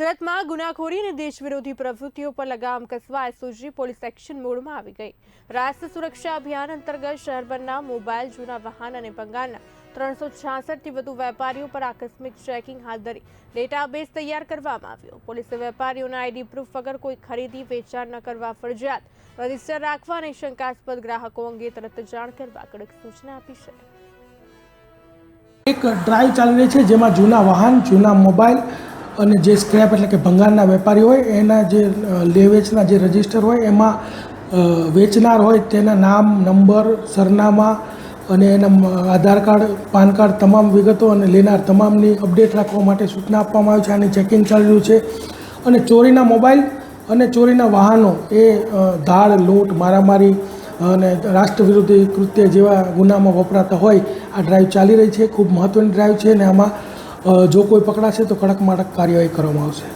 સુરતમાં ગુનાખોરી અને દેશ વિરોધી પ્રવૃત્તિઓ પર લગામ કસવા એસઓજી પોલીસ એક્શન મોડમાં આવી ગઈ। રાષ્ટ્રીય સુરક્ષા અભિયાન અંતર્ગત શહેરભરના મોબાઈલ, જૂના વાહન અને ભંગારના 366થી વધુ વેપારીઓ પર આકસ્મિક ચેકિંગ હાથ ધરી ડેટાબેઝ તૈયાર કરવામાં આવ્યો। પોલીસે વેપારીઓના આઈડી પ્રૂફ વગર કોઈ ખરીદી વેચાણ ન કરવા ફરજિયાત રજીસ્ટર રાખવા અને શંકાસ્પદ ગ્રાહકો અંગે તરત જાણ કરવા કડક સૂચના આપી છે। એક ડ્રાઈવ ચાલી રહી છે જેમાં જૂના વાહન, જૂના મોબાઈલ અને જે સ્ક્રેપ એટલે કે ભંગારના વેપારી હોય એના જે લે વેચના જે રજિસ્ટર હોય એમાં વેચનાર હોય તેના નામ, નંબર, સરનામા અને એના આધાર કાર્ડ, પાન કાર્ડ તમામ વિગતો અને લેનાર તમામની અપડેટ રાખવા માટે સૂચના આપવામાં આવી છે। આની ચેકિંગ ચાલી રહ્યું છે અને ચોરીના મોબાઈલ અને ચોરીના વાહનો એ ધાડ, લૂંટ, મારામારી અને રાષ્ટ્ર વિરોધી કૃત્ય જેવા ગુનામાં વપરાતા હોય આ ડ્રાઈવ ચાલી રહી છે। ખૂબ મહત્ત્વની ડ્રાઈવ છે અને આમાં જો કોઈ પકડાશે તો કડકમાં કડક કાર્યવાહી કરવામાં આવશે।